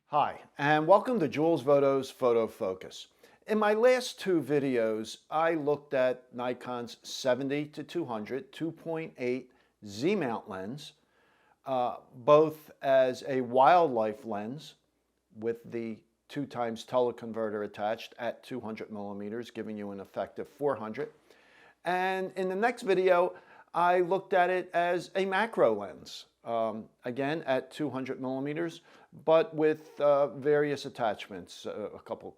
Hi, and welcome to Jules Voto's Photo Focus. In my last two videos, I looked at Nikon's 70 to 200 2.8 Z-mount lens, both as a wildlife lens with the 2x teleconverter attached at 200 millimeters, giving you an effective 400. And in the next video, I looked at it as a macro lens, again at 200 millimeters, but with various attachments, a couple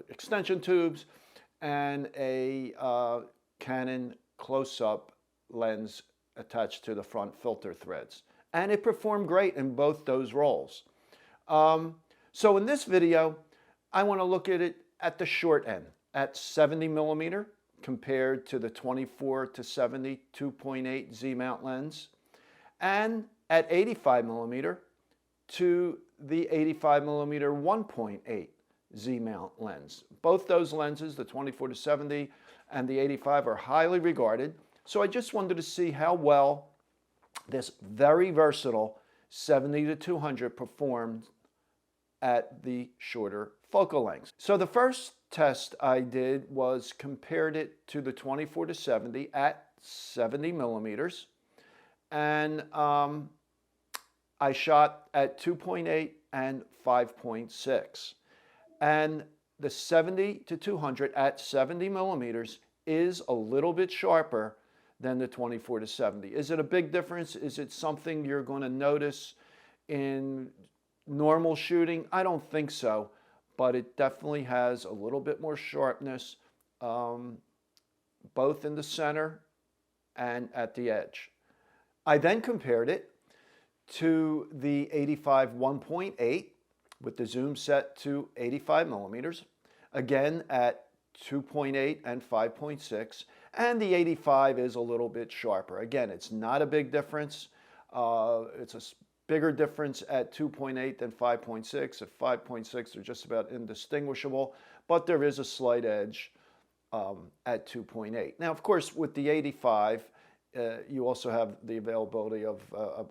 extension tubes, and a Canon close-up lens attached to the front filter threads. And it performed great in both those roles. So in this video, I want to look at it at the short end, at 70 millimeter, compared to the 24 to 70 2.8 Z-mount lens, and at 85 millimeter to the 85 millimeter 1.8 Z-mount lens. Both those lenses, the 24 to 70 and the 85, are highly regarded. So I just wanted to see how well this very versatile 70 to 200 performed at the shorter focal lengths. So the first test I did was compared it to the 24 to 70 at 70 millimeters, and I shot at 2.8 and 5.6. And the 70 to 200 at 70 millimeters is a little bit sharper than the 24 to 70. Is it a big difference? Is it something you're going to notice in normal shooting? I don't think so, but it definitely has a little bit more sharpness, both in the center and at the edge. I then compared it to the 85 1.8 with the zoom set to 85 millimeters, again at 2.8 and 5.6, and the 85 is a little bit sharper. Again, it's not a big difference. It's a bigger difference at 2.8 than 5.6. At 5.6, they're just about indistinguishable, but there is a slight edge at 2.8. Now, of course, with the 85, you also have the availability of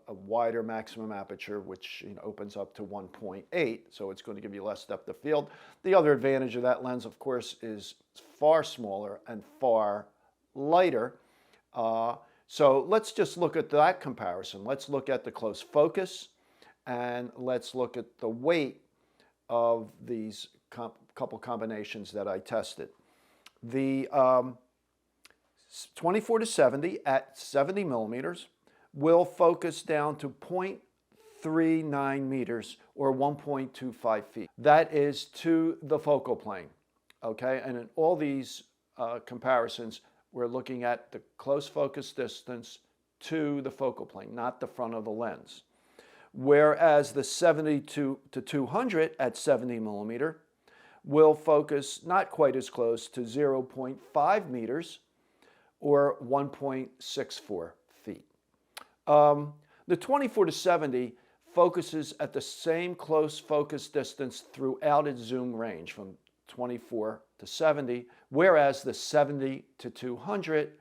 a wider maximum aperture, which opens up to 1.8, so it's going to give you less depth of field. The other advantage of that lens, of course, is far smaller and far lighter. So let's just look at that comparison. Let's look at the close focus, and let's look at the weight of these couple combinations that I tested. The 24 to 70 at 70 millimeters will focus down to 0.39 meters or 1.25 feet. That is to the focal plane, okay? And in all these comparisons, we're looking at the close focus distance to the focal plane, not the front of the lens. Whereas the 70 to 200 at 70 millimeter will focus not quite as close to 0.5 meters or 1.64 feet. The 24 to 70 focuses at the same close focus distance throughout its zoom range from 24 to 70, whereas the 70 to 200,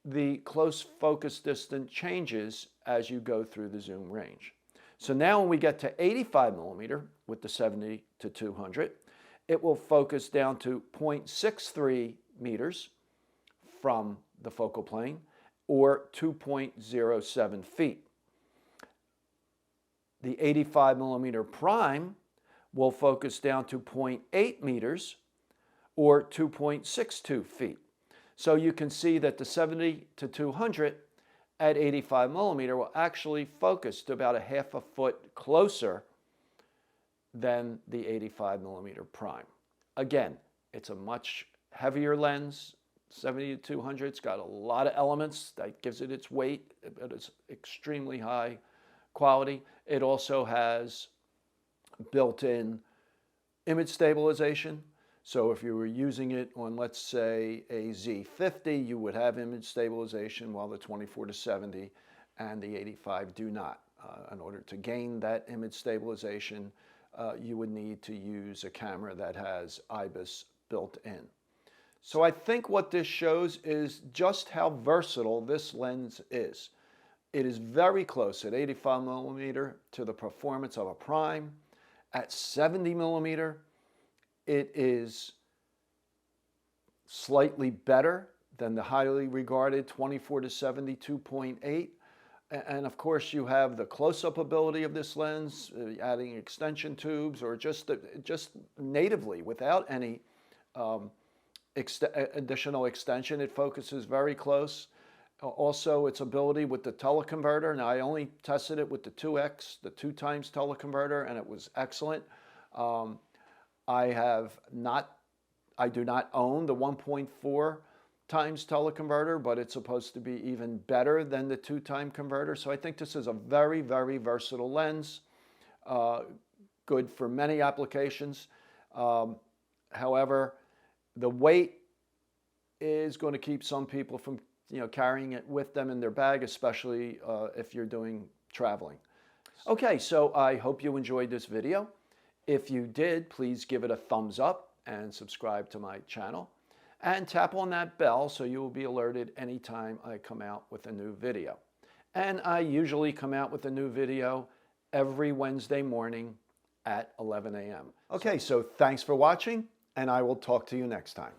the close focus distance changes as you go through the zoom range. So now when we get to 85 millimeter with the 70 to 200, it will focus down to 0.63 meters from the focal plane or 2.07 feet. The 85 millimeter prime will focus down to 0.8 meters or 2.62 feet. So you can see that the 70 to 200 at 85 millimeter will actually focus to about a half a foot closer than the 85 millimeter prime. Again, it's a much heavier lens. 70 to 200, it's got a lot of elements that gives it its weight, but it's extremely high quality. It also has built-in image stabilization. So if you were using it on, let's say, a Z50, you would have image stabilization, while the 24 to 70 and the 85 do not. In order to gain that image stabilization, you would need to use a camera that has IBIS built in. So I think what this shows is just how versatile this lens is. It is very close at 85 millimeter to the performance of a prime, At 70 millimeter, it is slightly better than the highly regarded 24 to 70 2.8. And of course, you have the close-up ability of this lens, adding extension tubes, or just natively without any additional extension. It focuses very close. Also, its ability with the teleconverter. Now, I only tested it with the 2x, the 2 times teleconverter, and it was excellent. I do not own the 1.4 times teleconverter, but it's supposed to be even better than the 2-time converter. So I think this is a very, very versatile lens, good for many applications. However, the weight is going to keep some people from carrying it with them in their bag, especially if you're doing traveling. Okay, so I hope you enjoyed this video. If you did, please give it a thumbs up and subscribe to my channel. And tap on that bell so you will be alerted anytime I come out with a new video. And I usually come out with a new video every Wednesday morning at 11 a.m. Okay, so thanks for watching, and I will talk to you next time.